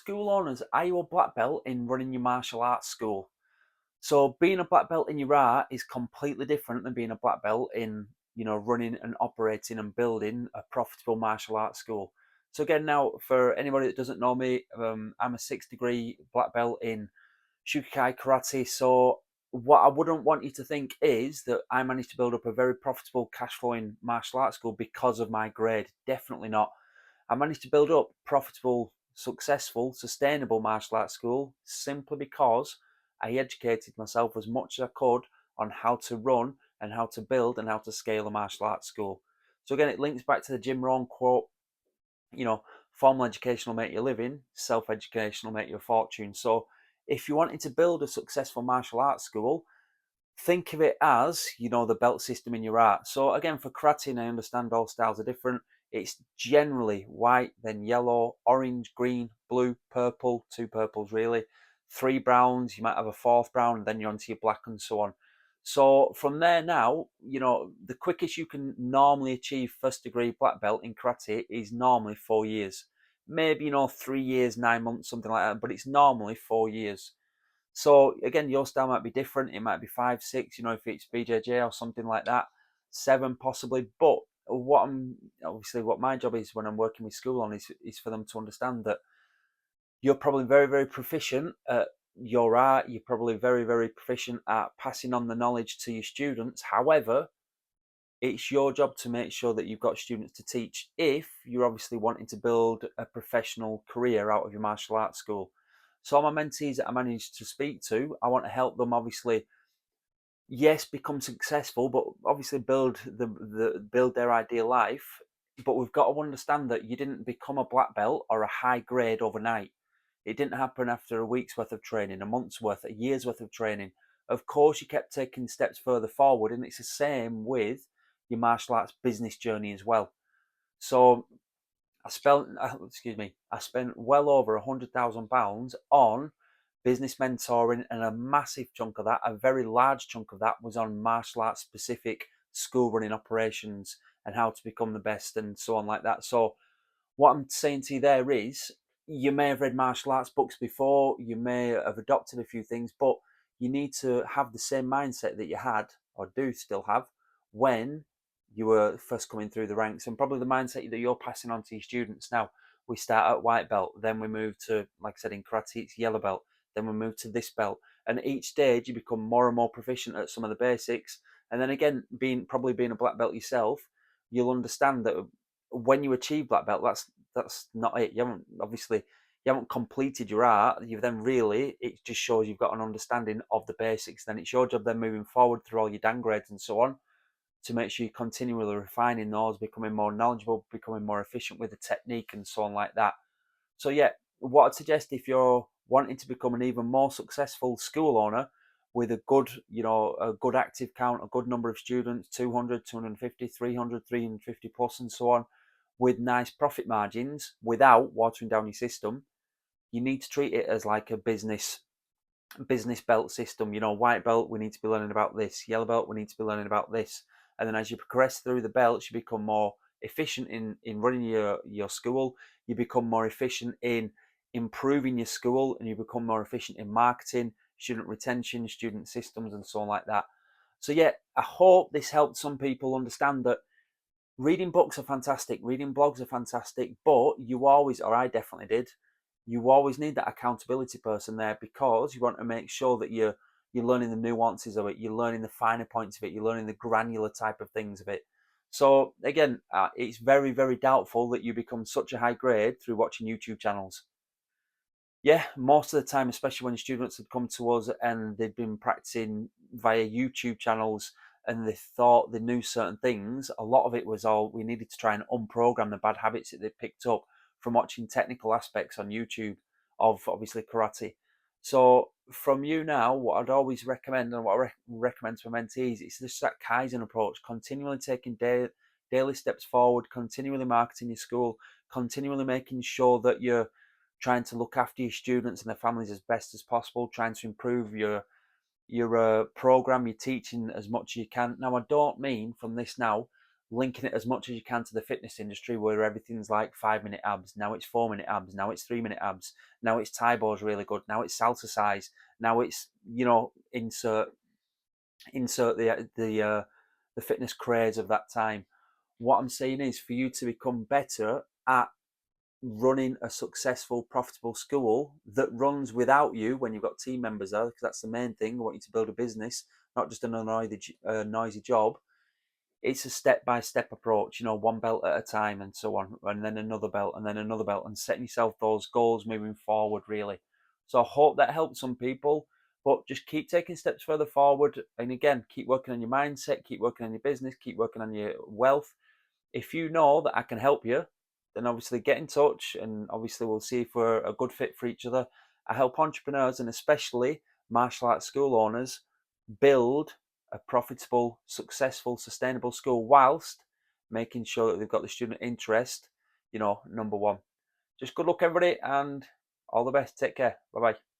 school owners, are you a black belt in running your martial arts school? So being a black belt in your art is completely different than being a black belt in, running and operating and building a profitable martial arts school. So again, now for anybody that doesn't know me, I'm a 6th degree black belt in Shukai Karate. So what I wouldn't want you to think is that I managed to build up a very profitable cash flowing martial arts school because of my grade. Definitely not. I managed to build up profitable, successful, sustainable martial arts school simply because I educated myself as much as I could on how to run and how to build and how to scale a martial arts school. So again, it links back to the Jim Rohn quote, you know, formal education will make you a living, self-education will make you a fortune. So if you're wanting to build a successful martial arts school, think of it as, the belt system in your art. So again, for karate, I understand all styles are different. It's generally white, then yellow, orange, green, blue, purple, two purples really, three browns, you might have a fourth brown, and then you're onto your black and so on. So from there now, the quickest you can normally achieve 1st degree black belt in karate is normally 4 years. Maybe, 3 years, 9 months, something like that, but it's normally 4 years. So again, your style might be different. It might be 5, 6. If it's BJJ or something like that, 7 possibly. But what my job is when I'm working with school on is for them to understand that you're probably very, very proficient at your art. You're probably very, very proficient at passing on the knowledge to your students. However, it's your job to make sure that you've got students to teach if you're obviously wanting to build a professional career out of your martial arts school. So all my mentees that I managed to speak to, I want to help them obviously, yes, become successful, but obviously build their ideal life. But we've got to understand that you didn't become a black belt or a high grade overnight. It didn't happen after a week's worth of training, a month's worth, a year's worth of training. Of course, you kept taking steps further forward, and it's the same with your martial arts business journey as well. So I spent well over £100,000 on business mentoring, and a massive chunk of that, a very large chunk of that, was on martial arts specific school running operations and how to become the best and so on like that. So what I'm saying to you there is, you may have read martial arts books before, you may have adopted a few things, but you need to have the same mindset that you had or do still have when you were first coming through the ranks, and probably the mindset that you're passing on to your students now. We start at white belt, then we move to, like I said, in karate, it's yellow belt, then we move to this belt, and at each stage you become more and more proficient at some of the basics. And then again, being a black belt yourself, you'll understand that when you achieve black belt, that's not it. You haven't completed your art. You've then really, it just shows you've got an understanding of the basics. Then it's your job then moving forward through all your downgrades and so on to make sure you're continually refining those, becoming more knowledgeable, becoming more efficient with the technique and so on like that. So yeah, what I'd suggest if you're wanting to become an even more successful school owner with a good active count, a good number of students, 200, 250, 300, 350 plus and so on, with nice profit margins without watering down your system, you need to treat it as like a business belt system. White belt, we need to be learning about this. Yellow belt, we need to be learning about this. And then as you progress through the belts, you become more efficient in running your school. You become more efficient in improving your school, and you become more efficient in marketing, student retention, student systems, and so on like that. So yeah, I hope this helped some people understand that reading books are fantastic, reading blogs are fantastic, but you always, or I definitely did, you always need that accountability person there, because you want to make sure that you're learning the nuances of it, you're learning the finer points of it, you're learning the granular type of things of it. So again, it's very, very doubtful that you become such a high grade through watching YouTube channels. Yeah, most of the time, especially when students had come to us and they'd been practicing via YouTube channels and they thought they knew certain things, a lot of it was all we needed to try and unprogram the bad habits that they picked up from watching technical aspects on YouTube of obviously karate. So from you now, what I'd always recommend, and what I recommend to my mentees, is just that Kaizen approach, continually taking daily steps forward, continually marketing your school, continually making sure that you're trying to look after your students and their families as best as possible, trying to improve your program, your teaching as much as you can. Now, I don't mean from this now linking it as much as you can to the fitness industry, where everything's like 5 minute abs. Now it's 4 minute abs. Now it's 3 minute abs. Now it's Taibo's really good. Now it's salsa size. Now it's, insert the fitness craze of that time. What I'm saying is, for you to become better at running a successful, profitable school that runs without you when you've got team members there, because that's the main thing. I want you to build a business, not just a noisy job. It's a step-by-step approach, one belt at a time and so on, and then another belt and then another belt, and setting yourself those goals moving forward, really. So I hope that helps some people, but just keep taking steps further forward. And again, keep working on your mindset, keep working on your business, keep working on your wealth. If you know that I can help you, then obviously get in touch, and obviously we'll see if we're a good fit for each other. I help entrepreneurs, and especially martial arts school owners, build a profitable, successful, sustainable school whilst making sure that they've got the student interest, number one. Just good luck, everybody, and all the best. Take care. Bye bye.